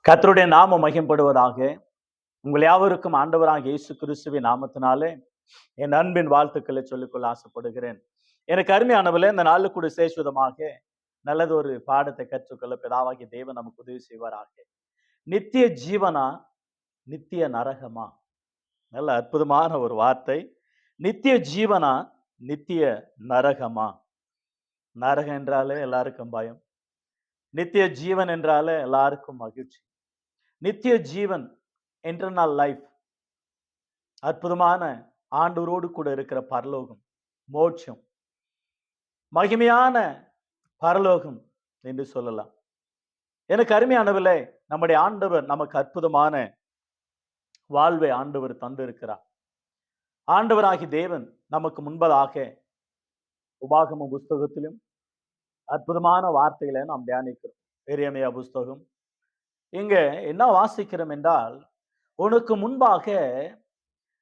கர்த்தருடைய நாமம் மகிமைப்படுவதாக. உங்கள் யாவருக்கும் ஆண்டவராகிய இயேசு கிறிஸ்துவின் நாமத்தினாலே என் அன்பின் வாழ்த்துக்களை சொல்லிக்கொள்ள ஆசைப்படுகிறேன். எனக்கு அருமையானவர்களே, இந்த நாளில் கூட விசேஷமாக நல்லது ஒரு பாடத்தை கற்றுக்கொள்ள பிதாவாகிய தேவன் நமக்கு உதவி செய்வாராக. நித்திய ஜீவனா, நித்திய நரகமா? நல்ல அற்புதமான ஒரு வார்த்தை. நித்திய ஜீவனா, நித்திய நரகமா? நரகம் என்றாலே எல்லாருக்கும் பயம். நித்திய ஜீவன் என்றாலே எல்லாருக்கும் மகிழ்ச்சி. நித்திய ஜீவன், எட்டர்னல் லைஃப், அற்புதமான ஆண்டவரோடு கூட இருக்கிற பரலோகம், மோட்சம், மகிமையான பரலோகம் என்று சொல்லலாம். எனக்கு அருமையானவர்களே, நம்முடைய ஆண்டவர் நமக்கு அற்புதமான வாழ்வை ஆண்டவர் தந்திருக்கிறார். ஆண்டவராகி தேவன் நமக்கு முன்பதாக உபாகம புஸ்தகத்திலும் அற்புதமான வார்த்தைகளை நாம் தியானிக்கிறோம். எரேமியா புஸ்தகம் இங்க என்ன வாசிக்கிறோம் என்றால், உனக்கு முன்பாக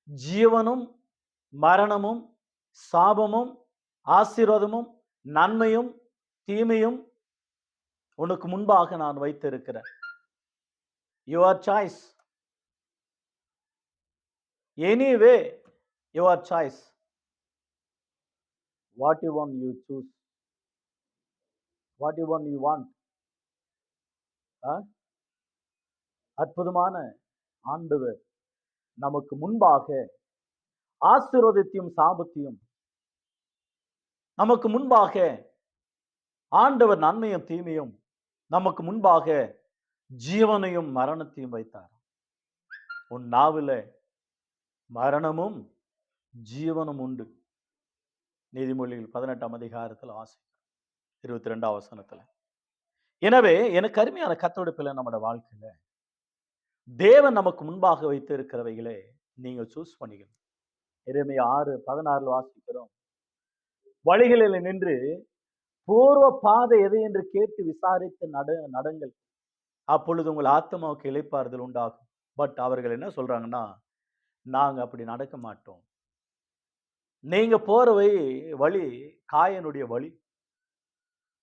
ஜீவனும் மரணமும் சாபமும் ஆசீர்வாதமும் நன்மையும் தீமையும் உனக்கு முன்பாக நான் வைத்திருக்கிறேன். Your choice, anyway your choice. What you want you choose, what you want you want. அற்புதமான ஆண்டவர் நமக்கு முன்பாக ஆசீர்வாதத்தையும் சாபத்தையும், நமக்கு முன்பாக ஆண்டவர் நன்மையும் தீமையும், நமக்கு முன்பாக ஜீவனையும் மரணத்தையும் வைத்தார். உன் நாவில மரணமும் ஜீவனும் உண்டு. நீதிமொழிகள் 18ஆம் அதிகாரத்தில் வாசிக்கிறோம், 22ஆம் வசனத்துல. எனவே எனக்கு அருமையான கர்த்தருடைய பிள்ளை, நம்முடைய வாழ்க்கையில தேவன் நமக்கு முன்பாக வைத்து இருக்கிறவைகளே நீங்க சூஸ் பண்ணிக்கணும். எரேமியா 6:16 வாசிக்கிறோம், வழிகளில் நின்று பூர்வ பாதை எது என்று கேட்டு விசாரித்து நடங்கள், அப்பொழுது உங்கள் ஆத்மாவுக்கு இளைப்பாறுதல் உண்டாகும். பட் அவர்கள் என்ன சொல்றாங்கன்னா, நாங்க அப்படி நடக்க மாட்டோம். நீங்க போற வழி காயனுடைய வழி.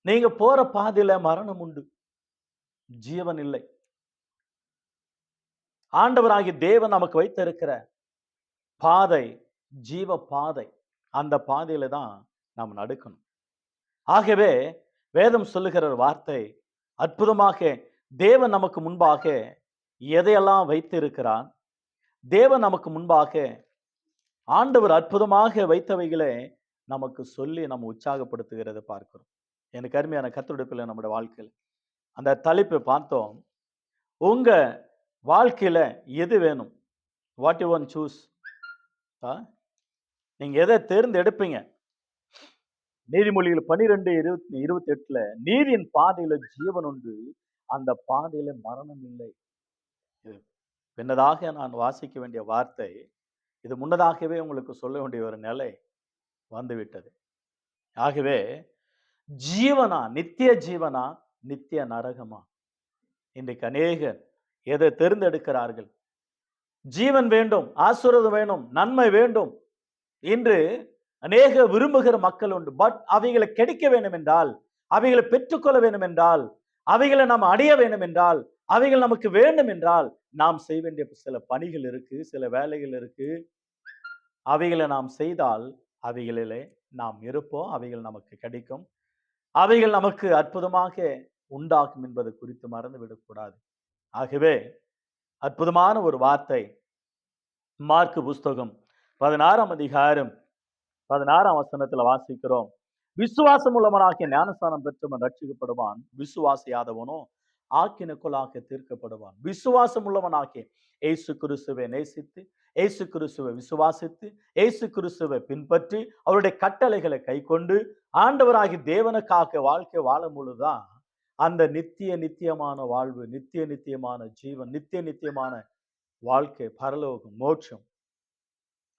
நீங்க போற பாதையில மரணம் உண்டு, ஜீவன் இல்லை. ஆண்டவராகிய தேவன் நமக்கு வைத்திருக்கிற பாதை ஜீவ பாதை. அந்த பாதையில தான் நாம் நடக்கணும். ஆகவே வேதம் சொல்லுகிற வார்த்தை அற்புதமாக, தேவன் நமக்கு முன்பாக எதையெல்லாம் வைத்திருக்கிறான், தேவன் நமக்கு முன்பாக ஆண்டவர் அற்புதமாக வைத்தவைகளை நமக்கு சொல்லி நம்ம உற்சாகப்படுத்துகிறத பார்க்கிறோம். எனக்கு அருமையான கர்த்தருடைய பிள்ளை, நம்முடைய வாழ்க்கையில் அந்த தலைப்பு பார்த்தோம். உங்க வாழ்க்கையில எது வேணும்? What you want choose. நீங்க எதை தேர்ந்தெடுப்பீங்க? நீதிமொழிகள் 12:28 நீதியின் பாதையில ஜீவன் உண்டு, அந்த பாதையில மரணம் இல்லை. பின்னதாக நான் வாசிக்க வேண்டிய வார்த்தை இது முன்னதாகவே உங்களுக்கு சொல்ல வேண்டிய ஒரு நிலை வந்துவிட்டது. ஆகவே ஜீவனா, நித்திய ஜீவனா, நித்திய நரகமா? இன்றைக்கு அநேகர் எதை தேர்ந்தெடுக்கிறார்கள்? ஜீவன் வேண்டும், ஆசீர்வாதம் வேணும், நன்மை வேண்டும் என்று அநேக விரும்புகிற மக்கள் உண்டு. பட் அவைகளை கிடைக்க வேண்டும் என்றால், அவைகளை பெற்றுக்கொள்ள வேண்டும் என்றால், அவைகளை நாம் அடைய வேண்டும் என்றால், அவைகள் நமக்கு வேண்டும் என்றால், நாம் செய்ய வேண்டிய சில பணிகள் இருக்கு, சில வேலைகள் இருக்கு. அவைகளை நாம் செய்தால் அவைகளிலே நாம் இருப்போம், அவைகள் நமக்கு கிடைக்கும், அவைகள் நமக்கு அற்புதமாக உண்டாகும் என்பது குறித்து மறந்து விடக்கூடாது. ஆகவே அற்புதமான ஒரு வார்த்தை மார்க்கு புஸ்தகம் 16ஆம் அதிகாரம் 16ஆம் வசனத்துல வாசிக்கிறோம். விசுவாசம் உள்ளவனாகிய ஞானஸ்நானம் பெற்றவன் ரட்சிக்கப்படுவான், விசுவாசியாதவனோ ஆக்கினைக்குள்ளாக தீர்க்கப்படுவான். விசுவாசம் உள்ளவனாகிய இயேசு கிறிஸ்துவை நேசித்து, இயேசு கிறிஸ்துவை விசுவாசித்து, இயேசு கிறிஸ்துவை பின்பற்றி, அவருடைய கட்டளைகளை கைக்கொண்டு ஆண்டவராகி தேவனுக்காக வாழ்க்கை வாழும் பொழுதுதான் அந்த நித்தியமான வாழ்வு, நித்தியமான ஜீவன், நித்தியமான வாழ்க்கை, பரலோகம், மோட்சம்.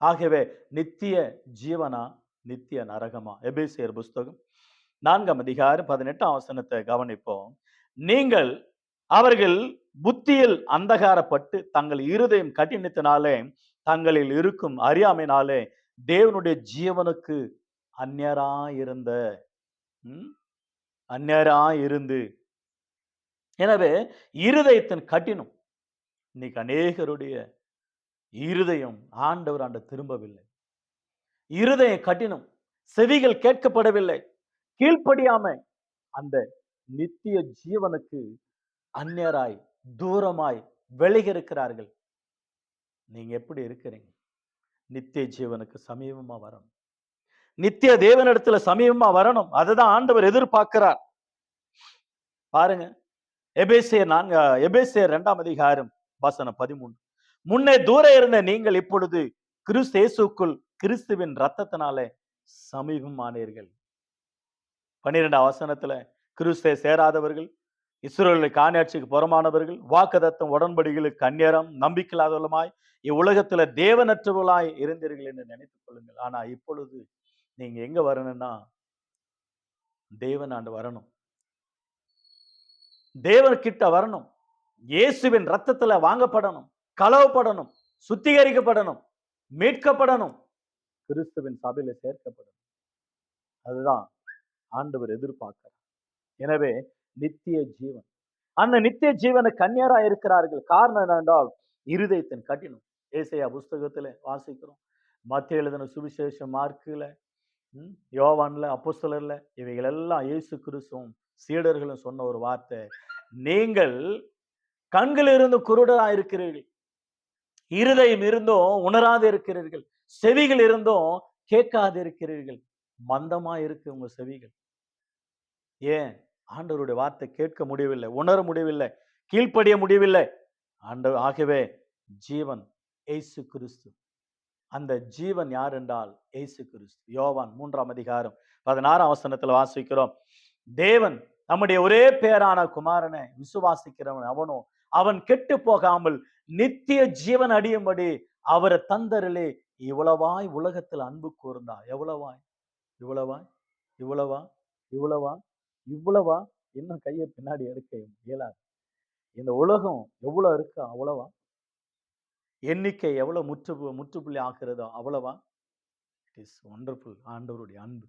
ஆகவே நித்திய ஜீவனா, நித்திய நரகமா? எபேசியர் புஸ்தகம் 4ஆம் அதிகாரம் 18ஆம் வசனத்தை கவனிப்போம். நீங்கள் அவர்கள் புத்தியில் அந்தகாரப்பட்டு தங்கள் இருதயம் கடினத்தினாலே தங்களில் இருக்கும் அறியாமையினாலே தேவனுடைய ஜீவனுக்கு அந்நியராயிருந்து எனவே இருதயத்தின் கடினம், இன்னைக்கு அநேகருடைய இருதயம் ஆண்டவர் திரும்பவில்லை. இருதயம் கடினம், செவிகள் கேட்கப்படவில்லை, கீழ்ப்படியாம அந்த நித்திய ஜீவனுக்கு அந்நியராய் தூரமாய் விலகி இருக்கிறார்கள். நீங்க எப்படி இருக்கிறீங்க? நித்திய ஜீவனுக்கு சமீபமா வரணும், நித்திய தேவனிடத்துல சமீபமா வரணும். அதுதான் ஆண்டவர் எதிர்பார்க்கிறார். பாருங்க, எபேசியர் 2 அதிகாரம் வசனம் 13. முன்னே தூர இருந்த நீங்கள் இப்பொழுது கிறிஸ்து இயேசுக்குள் கிறிஸ்துவின் ரத்தத்தினாலே சமீபமானீர்கள். 12 வசனத்துல கிறிஸ்துவை சேராதவர்கள், இஸ்ரவேல் காணியாட்சிக்கு புறமானவர்கள், வாக்குத்தத்தம் உடன்படிகளுக்கு அந்நியரும் நம்பிக்கையில்லாதவர்களுமாய் இவ்வுலகத்துல தேவனற்றவர்களாய் இருந்தீர்கள் என்று நினைத்துக் கொள்ளுங்கள். ஆனா இப்பொழுது நீங்க எங்க வரணும்னா தேவனாண்டு வரணும், தேவன்கிட்ட வரணும், இயேசுவின் ரத்தத்துல வாங்கப்படணும், கலவப்படணும், சுத்திகரிக்கப்படணும், மீட்கப்படணும், கிறிஸ்துவின் சபையில சேர்க்கப்படணும். அதுதான் ஆண்டவர் எதிர்பார்க்கிறார். எனவே நித்திய ஜீவன், அந்த நித்திய ஜீவனுக்கு கன்னியரா இருக்கிறார்கள். காரணம் என்னென்றால் இருதயத்தின் கடினம். ஏசாயா புஸ்தகத்துல வாசிக்கிறோம், மத்திய எழுதின சுவிசேஷம், மார்க்குல, யோவான்ல, அப்போஸ்தலர்ல, இவைகள் எல்லாம் இயேசு கிறிஸ்துவும் சீடர்களும் சொன்ன ஒரு வார்த்தை, நீங்கள் கண்கள் இருந்து குருடரா இருக்கிறீர்கள், இருதயம் இருந்தும் உணராது இருக்கிறீர்கள், செவிகள் இருந்தும் கேட்காது இருக்கிறீர்கள். மந்தமா இருக்கு உங்க செவிகள். ஏன்? ஆண்டவருடைய வார்த்தை கேட்க முடியவில்லை, உணர முடியவில்லை, கீழ்ப்படிய முடியவில்லை. ஆகவே ஜீவன் இயேசு கிறிஸ்து. அந்த ஜீவன் யார் என்றால் இயேசு கிறிஸ்து. யோவான் 3 அதிகாரம் 16 வசனத்துல வாசிக்கிறோம், தேவன் நம்முடைய ஒரே பேரான குமாரனை விசுவாசிக்கிறவன் அவனோ அவன் கெட்டு போகாமல் நித்திய ஜீவன் அடையும்படி அவரை தந்தரிலே இவ்வளவாய் உலகத்தில் அன்பு கூர்ந்தார். எவ்வளவாய், இவ்வளவாய், இவ்வளவா, இவ்வளவா, இவ்வளவா, இன்னும் கையை பின்னாடி எடுக்க இயலாது. இந்த உலகம் எவ்வளவு இருக்கு அவ்வளவா, எண்ணிக்கை எவ்வளவு முற்றுப்புள்ளி ஆகிறதோ அவ்வளவா. It is wonderful. ஆண்டவருடைய அன்பு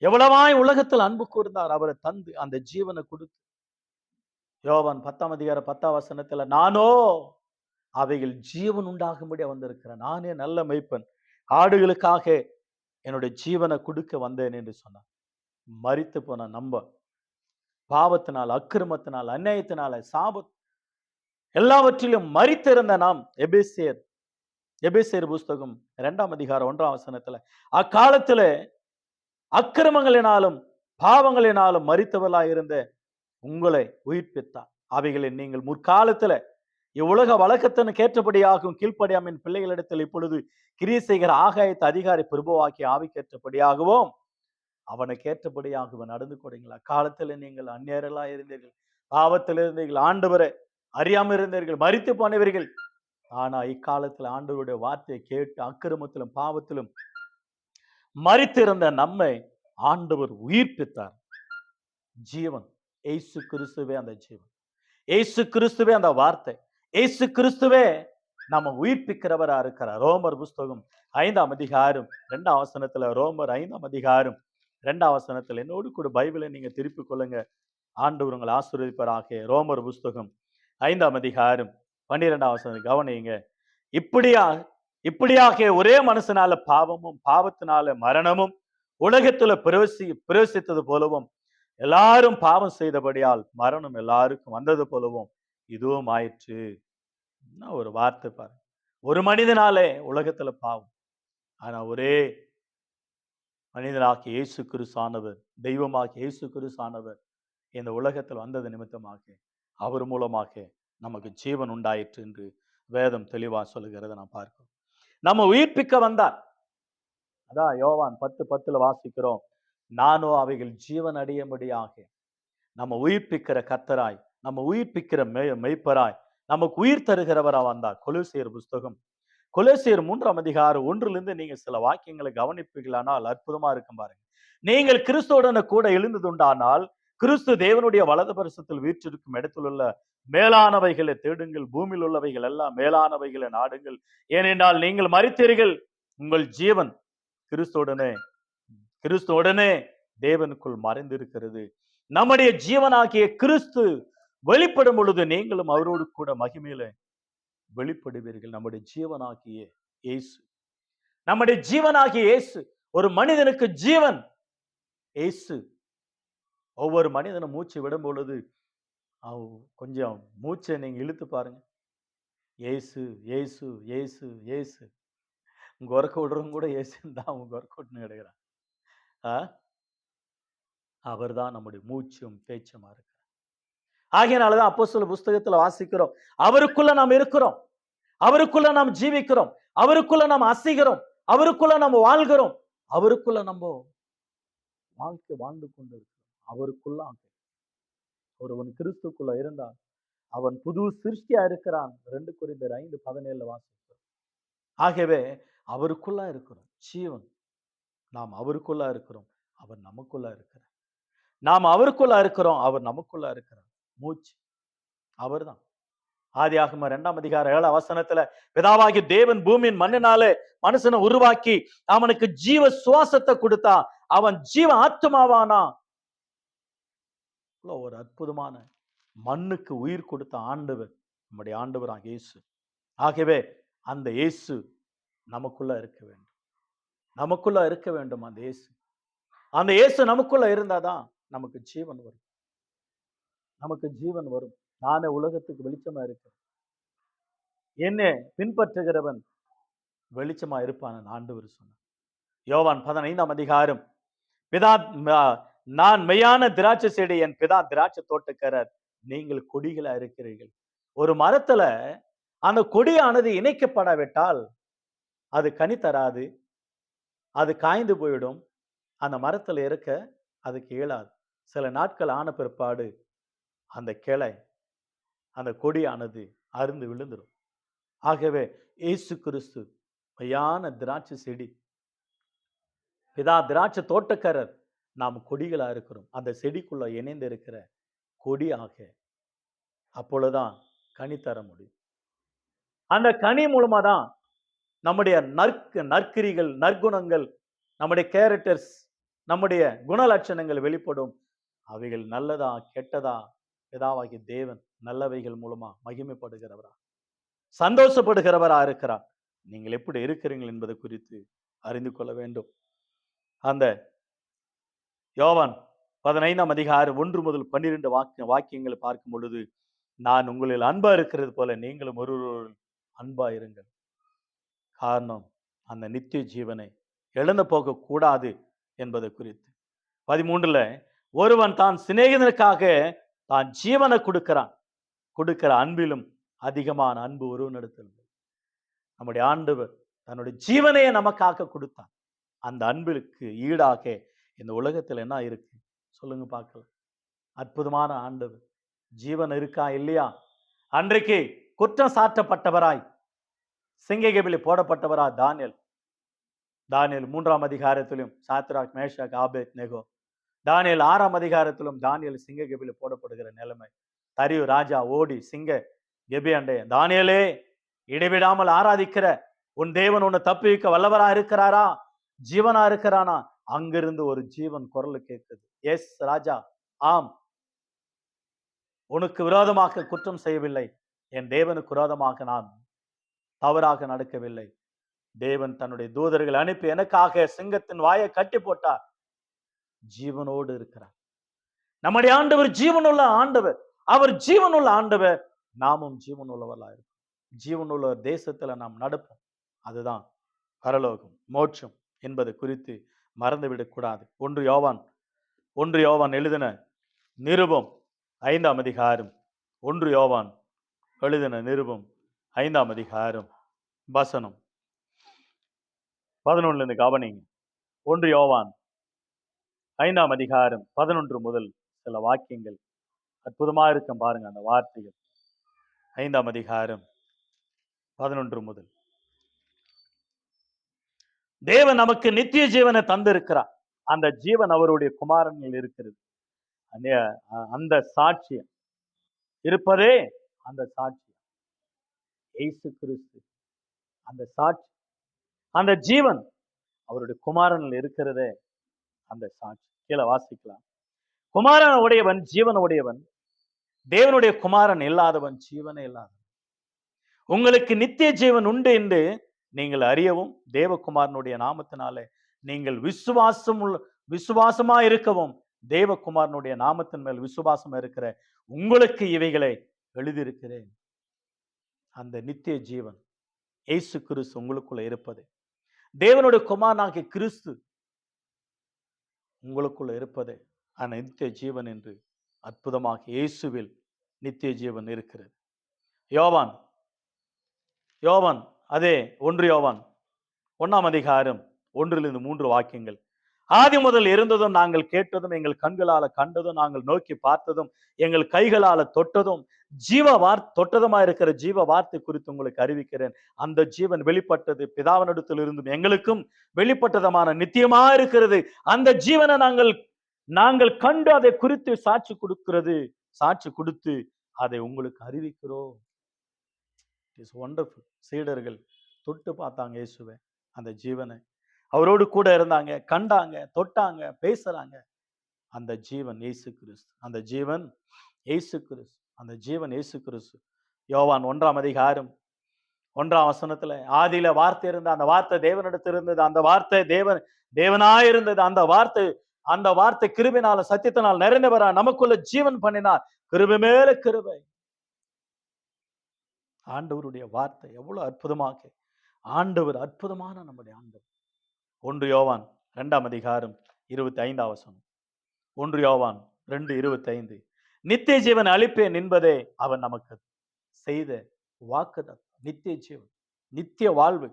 எவ்வளவாய் உலகத்தில் அன்பு கூர்ந்தார், அவரை தந்து அந்த ஜீவனை கொடுத்து. யோவான் 10 அதிகாரம் 10 வசனத்துல, நானோ அவைகள் ஜீவன் உண்டாகும்படி வந்திருக்கிறேன், நானே நல்ல மேய்ப்பன், ஆடுகளுக்காக என்னுடைய ஜீவனை கொடுக்க வந்தேன் என்று சொன்னார். மரித்து போன நம்ப பாவத்தினால், அக்கிரமத்தினால், அநியாயத்தினால, சாபத் எல்லாவற்றிலும் மரித்திருந்த நாம், எபேசியர் புஸ்தகம் 2 அதிகாரம் 1 வசனத்துல, அக்காலத்துல அக்கிரமங்களினாலும் பாவங்களினாலும் மரித்தவர்களாய் இருந்த உங்களை உயிர்ப்பித்தார். அவைகளை நீங்கள் முற்காலத்துல இவ்வுலக வழக்கத்தின் கேட்டபடியாகவும் கீழ்ப்படியாமின் பிள்ளைகளிடத்தில் இப்பொழுது கிரியை செய்கிற ஆகாயத்து அதிகாரி பிரபுவாக்கி ஆவிக்கேற்றபடியாகவும் அவனுக்கு ஏற்றபடியாக நடந்து கொண்டீங்களா? காலத்துல நீங்கள் அந்நியர்களா இருந்தீர்கள், பாவத்தில் இருந்தீர்கள், ஆண்டவரை அறியாமல் இருந்தீர்கள், மரித்து போனவர்கள். ஆனா இக்காலத்துல ஆண்டவருடைய வார்த்தையை கேட்டு அக்கிரமத்திலும் பாவத்திலும் மரித்திருந்த நம்மை ஆண்டவர் உயிர்ப்பித்தார். ஜீவன் இயேசு கிறிஸ்துவே அந்த ஜீவன், இயேசு கிறிஸ்துவே அந்த வார்த்தை, இயேசு கிறிஸ்துவே நம்ம உயிர்ப்பிக்கிறவரா இருக்கிறார். ரோமர் புஸ்தகம் 5 அதிகாரம் 2 வசனத்துல, ரோமர் 5 அதிகாரம் 2 வசனத்துல என்னோடு கூட பைபிளை நீங்க திருப்பிக் கொள்ளுங்க, ஆண்டவர் உங்களை ஆசீர்வதிப்பாராக. ரோமர் புஸ்தகம் 5 அதிகாரம் 12 வசனம் கவனிங்க. இப்படியாக ஒரே மனுஷனால பாவமும் பாவத்தினால மரணமும் உலகத்துல பிரவேசித்தது போலவும் எல்லாரும் பாவம் செய்தபடியால் மரணம் எல்லாருக்கும் வந்தது போலவும் இதுவும் ஆயிற்று. ஒரு வார்த்தை பாருங்க, ஒரு மனிதனாலே உலகத்துல பாவம், ஆனா ஒரே மனிதனாகிய இயேசு கிறிஸ்துவானவர், தெய்வமாகிய இயேசு கிறிஸ்துவானவர் இந்த உலகத்தில் வந்தது நிமித்தமாக அவர் மூலமாக நமக்கு ஜீவன் உண்டாயிற்று என்று வேதம் தெளிவா சொல்லுகிறத நான் பார்க்கிறோம். நம்ம உயிர்ப்பிக்க வந்தார். அதான் யோவான் 10:10 வாசிக்கிறோம், நானோ அவைகள் ஜீவன் அடையும்படியாக. நம்ம உயிர்ப்பிக்கிற கர்த்தராய், நம்ம உயிர்ப்பிக்கிற மெய்ப்பராய், நமக்கு உயிர் தருகிறவரா வந்தார். கொலோசியர் புஸ்தகம், கொலோசியர் 3 அதிகாரம் 1 நீங்க சில வாக்கியங்களை கவனிப்பீர்களானால் அற்புதமா இருக்கும் பாருங்க. நீங்கள் கிறிஸ்துவுடனே கூட எழுந்ததுண்டானால் கிறிஸ்து தேவனுடைய வலது பரிசத்தில் வீற்றிருக்கும் இடத்தில் உள்ள மேலானவைகளை தேடுங்கள், பூமியில் உள்ளவைகள் எல்லாம் மேலானவைகளை நாடுங்கள், ஏனென்றால் நீங்கள் மரித்தீர்கள், உங்கள் ஜீவன் கிறிஸ்துவுடனே தேவனுக்குள் மறைந்திருக்கிறது. நம்முடைய ஜீவனாகிய கிறிஸ்து வெளிப்படும் பொழுது நீங்களும் அவரோடு கூட மகிமையில வெளிப்படுவீர்கள். நம்முடைய ஜீவனாகிய இயேசு, நம்முடைய ஜீவனாகிய இயேசு, ஒரு மனிதனுக்கு ஜீவன் இயேசு. ஒவ்வொரு மனிதனும் மூச்சு விடும் பொழுது கொஞ்சம் மூச்சை நீங்க இழுத்து பாருங்க. இயேசு இயேசு இயேசு இயேசு. உங்க ஒர்க் விடுறவங்க கூட இயேசுன்னு தான் அவங்க ஒர்க் அவுட்னு கிடைக்கிறான். அவர் தான் நம்முடைய மூச்சும் பேச்சுமா இருக்கிறார். ஆகையினாலதான் அப்போஸ்தலர் புஸ்தகத்துல வாசிக்கிறோம், அவருக்குள்ள நாம் இருக்கிறோம், அவருக்குள்ள நாம் ஜீவிக்கிறோம், அவருக்குள்ள நாம் அசைகிறோம், அவருக்குள்ள நம்ம வாழ்கிறோம், அவருக்குள்ள நம்ம வாழ்க்கை வாழ்ந்து கொண்டு இருக்கிறோம். அவருக்குள்ள ஒருவன் கிறிஸ்துக்குள்ள இருந்தான், அவன் புது சிருஷ்டியா இருக்கிறான். 2 கொரிந்தியர் 5:17 வாசிக்கிறோம். ஆகவே அவருக்குள்ள இருக்கிறோம் ஜீவன். நாம் அவருக்குள்ள இருக்கிறோம், அவர் நமக்குள்ள இருக்கிறார். நாம் அவருக்குள்ள இருக்கிறோம், அவர் நமக்குள்ள இருக்கிறார். மூச்சு அவர்தான். ஆதியாகமம் 2ஆம் அதிகாரம் 7ஆம் வசனத்துல, பிதாவாகி தேவன் பூமியின் மண்ணினாலே மனுஷனை உருவாக்கி அவனுக்கு ஜீவ சுவாசத்தை கொடுத்தா, அவன் ஜீவ ஆத்மாவானா. ஒரு அற்புதமான மண்ணுக்கு உயிர் கொடுத்த ஆண்டவர் நம்முடைய ஆண்டவராக இயேசு. ஆகவே அந்த இயேசு நமக்குள்ள இருக்க வேண்டும், நமக்குள்ள இருக்க வேண்டும். அந்த இயேசு, அந்த இயேசு நமக்குள்ள இருந்தாதான் நமக்கு ஜீவன் வரும், நமக்கு ஜீவன் வரும். நானே உலகத்துக்கு வெளிச்சமா இருக்கிறேன், என்னை பின்பற்றுகிறவன் வெளிச்சமா இருப்பான் ஆண்டவர் சொன்னார். யோவான் 15ஆம் அதிகாரம், பிதா நான் மெய்யான திராட்சை செடி, என் பிதா திராட்சை தோட்டக்காரர், நீங்கள் கொடிகளா இருக்கிறீர்கள். ஒரு மரத்துல அந்த கொடியானது இணைக்கப்படாவிட்டால் அது கனி தராது, அது காய்ந்து போயிடும், அந்த மரத்துல இருக்க அதுக்கு இயலாது. சில நாட்கள் ஆன பிற்பாடு அந்த கிளை, அந்த கொடியானது அருந்து விழுந்துடும். ஆகவே இயேசு கிறிஸ்து மெய்யான திராட்சை செடி, பிதா திராட்சை தோட்டக்காரர், நாம் கொடிகளா இருக்கிறோம். அந்த செடிக்குள்ள இணைந்து இருக்கிற கொடியாக அப்பொழுதுதான் கனி தர முடியும். அந்த கனி மூலமா தான் நம்முடைய நற்கிரிகள், நற்குணங்கள், நம்முடைய கேரக்டர்ஸ், நம்முடைய குணலட்சணங்கள் வெளிப்படும். அவைகள் நல்லதா கெட்டதா, பிதாவாகிய தேவன் நல்லவைகள் மூலமா மகிமைப்படுகிறவரா, சந்தோஷப்படுகிறவரா இருக்கிறார். நீங்கள் எப்படி இருக்கிறீர்கள் என்பது குறித்து அறிந்து கொள்ள வேண்டும். அந்த யோவான் 15ஆம் அதிகாரம் 1 முதல் 12 வாக்கியங்களை பார்க்கும் பொழுது, நான் உங்களில் அன்பா இருக்கிறது போல நீங்களும் ஒருவர் அன்பா இருங்கள். காரணம், அந்த நித்திய ஜீவனை இழந்து போக கூடாது என்பது குறித்து. 13ல, ஒருவன் தான் சிநேகிதனுக்காக தான் ஜீவனை கொடுக்கிற அன்பிலும் அதிகமான அன்பு ஒருவனிடத்தில். நம்முடைய ஆண்டவர் தன்னுடைய ஜீவனையே நமக்காக கொடுத்தான். அந்த அன்பிற்கு ஈடாக இந்த உலகத்தில் என்ன இருக்கு சொல்லுங்க பார்க்கலாம். அற்புதமான ஆண்டவர். ஜீவன் இருக்கா இல்லையா? அன்றைக்கு குற்றம் சாட்டப்பட்டவராய் சிங்ககபிலி போடப்பட்டவரா தானியேல் 3ஆம் அதிகாரத்திலும் சாத்ராக், மேஷாக், ஆபேத் நேகோ. தானியேல் 6ஆம் அதிகாரத்திலும் தானியேல் சிங்ககபிலி போடப்படுகிற நிலைமை. தரியு ராஜா ஓடி சிங்க கெபியாண்டே, தானியேலே இடைவிடாமல் ஆராதிக்கிற உன் தேவன் உன்னை தப்பிக்க வல்லவரா இருக்கிறாரா, ஜீவனா இருக்கிறானா? அங்கிருந்து ஒரு ஜீவன் குரல் கேட்குது, எஸ் ராஜா, ஆம், உனக்கு விரோதமாக குற்றம் செய்யவில்லை, என் தேவனுக்கு விரோதமாக நான் தவறாக நடக்கவில்லை. தேவன் தன்னுடைய தூதர்கள் அனுப்பி எனக்காக சிங்கத்தின் வாயை கட்டி போட்டார். ஜீவனோடு இருக்கிறார். நம்முடைய ஆண்டவர் ஜீவனுள்ள ஆண்டவர். அவர் ஜீவனுள்ள ஆண்டவர், நாமும் ஜீவனுள்ளவர்களா இருக்கும். ஜீவனுள்ள தேசத்துல நாம் நடப்போம். அதுதான் பரலோகம், மோட்சம் என்பது குறித்து மறந்துவிடக் கூடாது. 1 யோவான் எழுதின நிருபம் 5ஆம் அதிகாரம், 1 யோவான் எழுதின நிருபம் 5ஆம் அதிகாரம் வசனம் 11 கவனிங்க. 1 யோவான் 5ஆம் அதிகாரம் 11 முதல் சில வாக்கியங்கள் அற்புதமா இருக்கும் பாருங்க. அந்த வார்த்தைகள் 5ஆம் அதிகாரம் 11 முதல். தேவன் நமக்கு நித்திய ஜீவனை தந்திருக்கிறார். அந்த ஜீவன் அவருடைய குமாரனில் இருக்கிறது. அந்த சாட்சியம் இருப்பதே அந்த சாட்சியம் இயேசு கிறிஸ்து. அந்த சாட்சி, அந்த ஜீவன் அவருடைய குமாரனில் இருக்கிறதே அந்த சாட்சி. கீழே வாசிக்கலாம். குமாரன் உடையவன் ஜீவன் உடையவன், தேவனுடைய குமாரன் இல்லாதவன் ஜீவனே இல்லாதவன். உங்களுக்கு நித்திய ஜீவன் உண்டு என்று நீங்கள் அறியவும், தேவகுமாரனுடைய நாமத்தினாலே நீங்கள் விசுவாசமா இருக்கவும், தேவகுமாரனுடைய நாமத்தின் மேல் விசுவாசம் இருக்கிற உங்களுக்கு இவைகளை எழுதியிருக்கிறேன். அந்த நித்திய ஜீவன் இயேசு கிறிஸ்து உங்களுக்குள்ள இருப்பது, தேவனுடைய குமாரனாகிய கிறிஸ்து உங்களுக்குள்ள இருப்பது அந்த நித்திய ஜீவன் என்று அற்புதமாக இயேசுவில் நித்திய ஜீவன் இருக்கிறது. யோவான் யோவான் அதே 1 யோவான் 1ஆம் அதிகாரம் 1-3 வாக்கியங்கள். ஆதி முதல் இருந்ததும் நாங்கள் கேட்டதும், எங்கள் கண்களால கண்டதும், நாங்கள் நோக்கி பார்த்ததும், எங்கள் கைகளால தொட்டதும், தொட்டதுமா இருக்கிற ஜீவ வார்த்தை குறித்து உங்களுக்கு அறிவிக்கிறேன். அந்த ஜீவன் வெளிப்பட்டது பிதாவினிடத்தில் இருந்தும் எங்களுக்கும் வெளிப்பட்டதமான நித்தியமா இருக்கிறது. அந்த ஜீவனை நாங்கள் கண்டு அதை குறித்து சாட்சி கொடுத்து அதை உங்களுக்கு அறிவிக்கிறோம். It's wonderful. சீடர்கள் தொட்டு பார்த்தாங்க இயேசுவை, அந்த ஜீவனை. அவரோடு கூட இருந்தாங்க, கண்டாங்க, தொட்டாங்க, பேசுறாங்க. அந்த ஜீவன் இயேசு கிறிஸ்து. அந்த ஜீவன் இயேசு கிறிஸ்து. அந்த ஜீவன் இயேசு கிறிஸ்து. யோவான் 1ஆம் அதிகாரம் 1ஆம் வசனத்துல, ஆதியில வார்த்தை இருந்தது, அந்த வார்த்தை தேவனிடத்தில் இருந்தது, அந்த வார்த்தை தேவனாயிருந்தது, அந்த வார்த்தை கிருபையினால சத்தியத்தினால் நிறைந்தவரா நமக்குள்ள ஜீவன் பண்ணினார். கிருபை மேல கிருபை. ஆண்டவருடைய வார்த்தை எவ்வளவு அற்புதமாக, ஆண்டவர் அற்புதமான நம்முடைய ஆண்டவர். 1 யோவான் 2ஆம் அதிகாரம் 25ஆம் வசனம். 1 யோவான் 2:25. நித்திய ஜீவன் அளிப்பேன் என்பதே அவன் நமக்கு செய்த வாக்குதான். நித்திய ஜீவன், நித்திய வாழ்வு,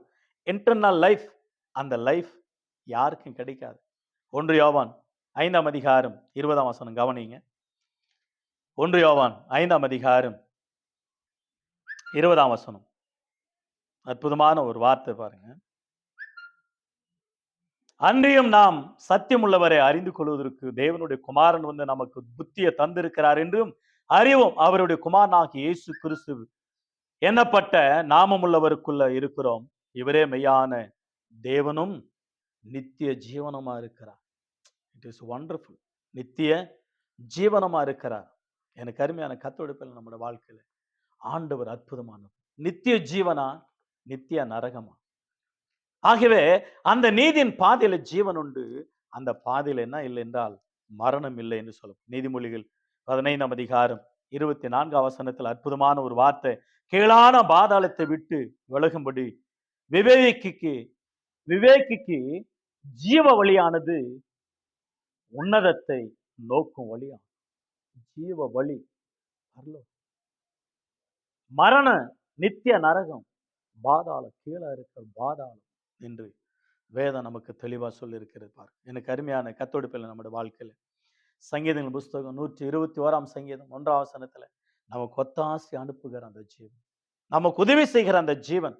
இன்டர்னல் லைஃப். அந்த லைஃப் யாருக்கும் கிடைக்காது. 1 யோவான் 5ஆம் அதிகாரம் 20ஆம் வசனம் கவனிங்க. 1 யோவான் 5ஆம் அதிகாரம் 20ஆம் வசனம். அற்புதமான ஒரு வார்த்தை பாருங்க. அன்றியும் நாம் சத்தியம் உள்ளவரை அறிந்து கொள்வதற்கு தேவனுடைய குமாரன் வந்து நமக்கு புத்தியை தந்திருக்கிறார் என்றும் அறிவோம். அவருடைய குமாரனாகிய இயேசு கிறிஸ்து எண்ணப்பட்ட நாமம் உள்ளவருக்குள்ள இருக்கிறோம். இவரே மெய்யான தேவனும் நித்திய ஜீவனமா இருக்கிறார். It is wonderful. நித்திய ஜீவனமா இருக்கிறார். எனக்கு அருமையான கத்தோடுப்பில் நம்முடைய வாழ்க்கையில ஆண்டவர் அற்புதமானவர். நித்திய ஜீவனா, நித்திய நரகமா? ஆகவே அந்த நீதியின் பாதையில ஜீவன் உண்டு. அந்த பாதையில என்ன இல்லை என்றால் மரணம் இல்லை என்று சொல்லும். நீதிமொழிகள் 15ஆம் அதிகாரம் 24ஆம் வசனத்தில் அற்புதமான ஒரு வார்த்தை, கீழான பாதாளத்தை விட்டு விலகும்படி விவேகிக்கு ஜீவ வழியானது உன்னதத்தை நோக்கும் வழியா. ஜீவ வழி மரண நித்திய நரகம், பாதாளம், கீழே இருக்கிற பாதாளம் என்று வேதம் நமக்கு தெளிவா சொல்லி இருக்கிறது. பாரு, எனக்கு அருமையான கத்தோடுப்பில் நம்முடைய வாழ்க்கையில சங்கீதங்கள் புஸ்தகம் 121ஆம் சங்கீதம் 1ஆம் வசனத்துல நமக்கு ஒத்தாசி அனுப்புகிற அந்த ஜீவன், நமக்கு உதவி செய்கிற அந்த ஜீவன்.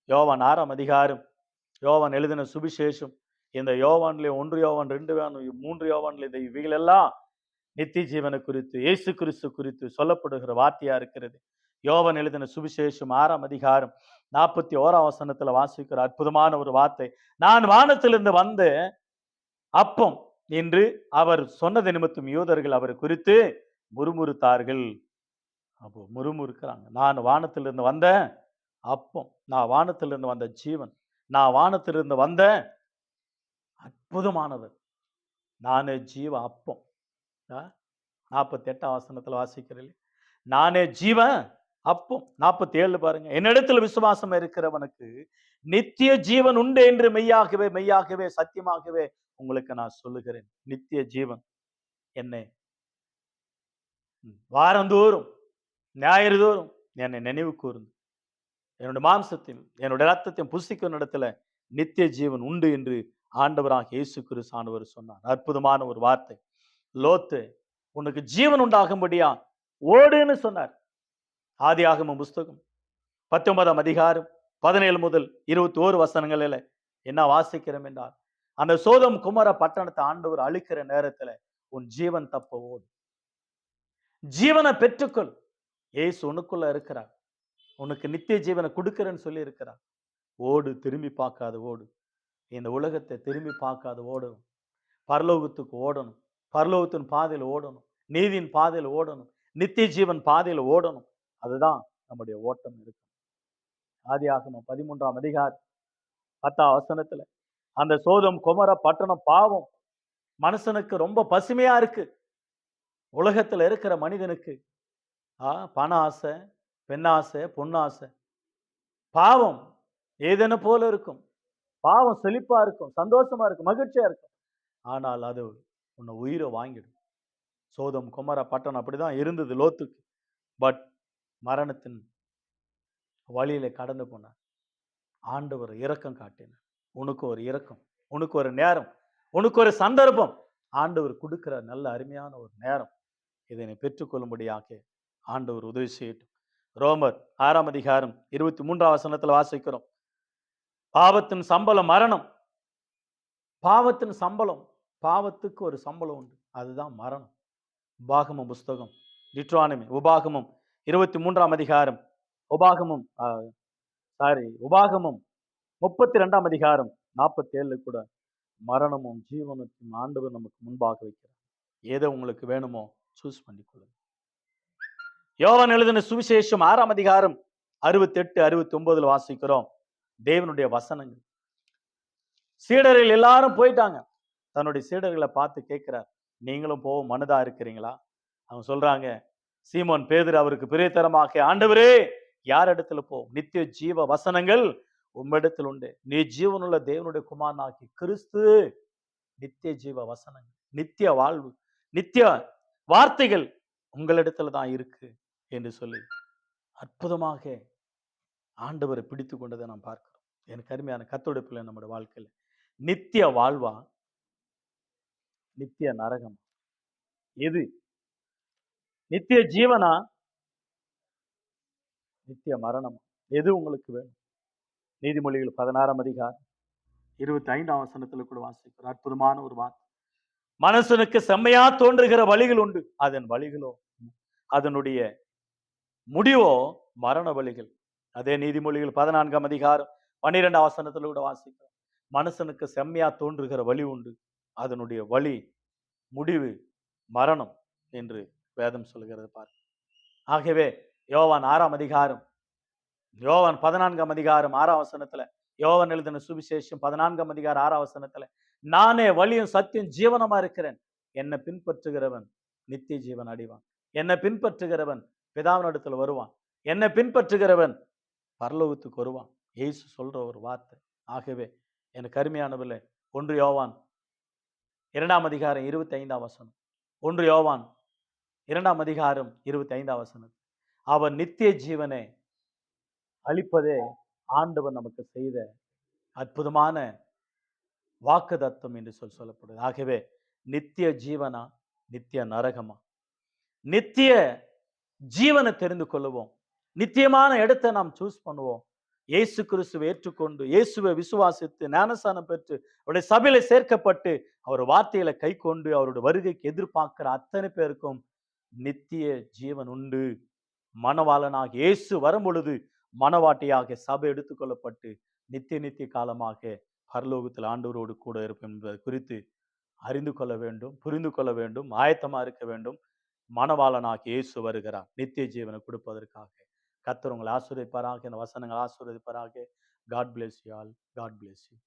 யோவான் 6ஆம் அதிகாரம், யோவான் எழுதின சுவிசேஷம், இந்த யோவான்ல 1 யோவான் 2 யோவான் 3 யோவான்ல இவைகள் எல்லாம் நித்திய ஜீவனை குறித்து, இயேசு கிறிஸ்து குறித்து சொல்லப்படுகிற வார்த்தையா இருக்கிறது. யோவான் எழுதின சுவிசேஷம் 6ஆம் அதிகாரம் 41ஆம் வசனத்துல வாசிக்கிற அற்புதமான ஒரு வார்த்தை, நான் வானத்திலிருந்து வந்த அப்பம் என்று அவர் சொன்னது நிமித்தம் யூதர்கள் அவர் குறித்து முறுமுறுத்தார்கள். அப்போ முறுமுறுக்கிறாங்க. நான் வானத்திலிருந்து வந்த அப்பம், நான் வானத்திலிருந்து வந்த ஜீவன், நான் வானத்திலிருந்து வந்த அற்புதமானவர், நானே ஜீவ அப்பம். 48ஆம் வசனத்துல வாசிக்கிறேன், நானே ஜீவ அப்பம். 47 பாருங்க, என்னிடத்தில் விசுவாசம் இருக்கிறவனுக்கு நித்திய ஜீவன் உண்டு என்று மெய்யாகவே மெய்யாகவே சத்தியமாகவே உங்களுக்கு நான் சொல்லுகிறேன். நித்திய ஜீவன் என்னை வாரந்தோறும் ஞாயிறு தோறும் என்னை நினைவு கூர்ந்து என்னுடைய மாம்சத்தையும் என்னுடைய ரத்தத்தையும் புசிக்கும் இடத்துல நித்திய ஜீவன் உண்டு என்று ஆண்டவராக இயேசு கிறிஸ்து ஆண்டவர் சொன்னார். அற்புதமான ஒரு வார்த்தை. லோத்து, உனக்கு ஜீவன் உண்டாகும்படியா ஓடுன்னு சொன்னார். ஆதியாகமம் புஸ்தகம் 19ஆம் அதிகாரம் 17 முதல் 21 வசனங்களில் என்ன வாசிக்கிறோம் என்றால், அந்த சோதம் குமர பட்டணத்தை ஆண்டவர் அழிக்கிற நேரத்துல உன் ஜீவன் தப்ப ஓடு, ஜீவனை பெற்றுக்கொள். ஏசு உனக்குள்ள இருக்கிறார், உனக்கு நித்திய ஜீவனை கொடுக்கிறேன்னு சொல்லி இருக்கிறார். ஓடு, திரும்பி பார்க்காத ஓடு. இந்த உலகத்தை திரும்பி பார்க்காத ஓடணும். பரலோகத்துக்கு ஓடணும், பரலோகத்தின் பாதையில் ஓடணும், நீதியின் பாதையில் ஓடணும், நித்திய ஜீவன் பாதையில ஓடணும். அதுதான் நம்முடைய ஓட்டம் இருக்கு. ஆதியாகமம் 13ஆம் அதிகாரம் 10ஆம் வசனத்துல அந்த சோதோம் கொமோரா பட்டணம் பாவம் மனுஷனுக்கு ரொம்ப பசுமையா இருக்கு. உலகத்துல இருக்கிற மனிதனுக்கு பண ஆசை, பெண்ணாசை, பொன்னாசை, பாவம் ஏதேனு போல இருக்கும். பாவம் செழிப்பா இருக்கும், சந்தோஷமா இருக்கும், மகிழ்ச்சியா இருக்கும். ஆனால் அது உன்னை உயிரை வாங்கிடும். சோதம் கொமோரா பட்டணம் அப்படிதான் இருந்தது லோத்துக்கு. பட் மரணத்தின் வழியில கடந்து போனார். ஆண்டவர் இரக்கம் காட்டினார். உனக்கு ஒரு இரக்கம், உனக்கு ஒரு நேரம், உனக்கு ஒரு சந்தர்ப்பம் ஆண்டவர் கொடுக்கிற நல்ல அருமையான ஒரு நேரம். இதனை பெற்றுக்கொள்ளும்படியாக ஆண்டவர் உதவி செய்யட்டும். ரோமர் 6ஆம் அதிகாரம் 23ஆம் வசனத்துல வாசிக்கிறோம். பாவத்தின் சம்பளம் மரணம். பாவத்தின் சம்பளம், பாவத்துக்கு ஒரு சம்பளம் உண்டு, அதுதான் மரணம். உபாகமம் புஸ்தகம் டிட்ரானமி உபாகமம் 23ஆம் அதிகாரம் உபாகமம் 32ஆம் அதிகாரம் 47 கூட மரணமும் ஜீவனுக்கும் ஆண்டவர் நமக்கு முன்பாக வைக்கிறார். ஏதோ உங்களுக்கு வேணுமோ சூஸ் பண்ணிக்கொள்ளுங்க. யோவான் எழுதின சுவிசேஷம் 6ஆம் அதிகாரம் 68 69 வாசிக்கிறோம். தேவனுடைய வசனங்கள். சீடர்கள் எல்லாரும் போயிட்டாங்க. தன்னுடைய சீடர்களை பார்த்து கேட்கிறார், நீங்களும் போக மனதா இருக்கிறீங்களா? அவங்க சொல்றாங்க, சீமோன் பேதுரு அவருக்கு பிரியத்தரமாக, ஆண்டவரே யார் இடத்துல போ? நித்திய ஜீவ வசனங்கள் உம்மிடத்தில் உண்டு. நீ ஜீவனுள்ள தேவனுடைய குமாரனாகி கிறிஸ்து. நித்திய ஜீவ வசனங்கள், நித்திய வாழ்வு, நித்திய வார்த்தைகள் உங்களிடத்துல தான் இருக்கு என்று சொல்லி அற்புதமாக ஆண்டவரை பிடித்து கொண்டதை நாம் பார்க்கிறோம். எனக்கு அருமையான கர்த்தருடைய பிள்ளை, நம்முடைய வாழ்க்கையில நித்திய வாழ்வா, நித்திய நரகம்? எது? நித்திய ஜீவனா, நித்திய மரணம்? எது உங்களுக்கு வேணும்? நீதிமொழிகள் 16ஆம் அதிகாரம் 25ஆம் வசனத்துல கூட வாசிக்கிற அற்புதமான ஒரு வார்த்தை. மனுஷனுக்கு செம்மையா தோன்றுகிற வழிகள் உண்டு, அதன் வழிகளோ, அதனுடைய முடிவோ மரண வழிகள். அதே நீதிமொழிகள் 14ஆம் அதிகாரம் 12ஆம் வசனத்துல கூட வாசிக்கிறோம். மனுஷனுக்கு செம்மையா தோன்றுகிற வழி உண்டு, அதனுடைய வழி முடிவு மரணம் என்று வேதம் சொல்கிறது பாரு. ஆகவே யோவான் 6ஆம் அதிகாரம், யோவான் 14ஆம் அதிகாரம் 6ஆம் வசனத்துல, யோவான் எழுதின சுவிசேஷம் 14ஆம் அதிகாரம் 6ஆம் வசனத்துல, நானே வழியும் சத்தியம் ஜீவனமா இருக்கிறேன், என்னை பின்பற்றுகிறவன் நித்திய ஜீவன் அடைவான், என்னை பின்பற்றுகிறவன் பிதாவினிடத்துல வருவான், என்னை பின்பற்றுகிறவன் பரலோகத்துக்கு வருவான். இயேசு சொல்ற ஒரு வார்த்தை. ஆகவே எனக்கு அருமையானவில்லை, 1 யோவான் 2ஆம் அதிகாரம் 25ஆம் வசனம், 1 யோவான் 2ஆம் அதிகாரம் 25ஆம் வசனம், அவர் நித்திய ஜீவனை அளிப்பதே ஆண்டவர் நமக்கு செய்த அற்புதமான வாக்குத்தத்தம் என்று சொல்லப்படுது. ஆகவே நித்திய ஜீவனா, நித்திய நரகமா? நித்திய ஜீவனை தெரிந்து கொள்ளுவோம். நித்தியமான இடத்தை நாம் சூஸ் பண்ணுவோம். இயேசு கிறிஸ்துவை ஏற்றுக்கொண்டு, இயேசுவை விசுவாசித்து, ஞானஸ்நானம் பெற்று, அவருடைய சபையில சேர்க்கப்பட்டு, அவர் வார்த்தையில கை கொண்டு, அவருடைய வருகைக்கு எதிர்பார்க்கிற அத்தனை பேருக்கும் நித்திய ஜீவன் உண்டு. மணவாளனாக இயேசு வரும் பொழுது மணவாட்டியாக சபை எடுத்துக்கொள்ளப்பட்டு நித்திய காலமாக பரலோகத்தில் ஆண்டவரோடு கூட இருப்போம் என்பதை குறித்து அறிந்து கொள்ள வேண்டும், புரிந்து கொள்ள வேண்டும், ஆயத்தமா இருக்க வேண்டும். மணவாளனாக இயேசு வருகிறார் நித்திய ஜீவனை கொடுப்பதற்காக. கர்த்தர் உங்களை ஆசீர்வதிப்பாராக. இந்த வசனங்கள் ஆசீர்வதிப்பாராக. God bless you all. God bless you.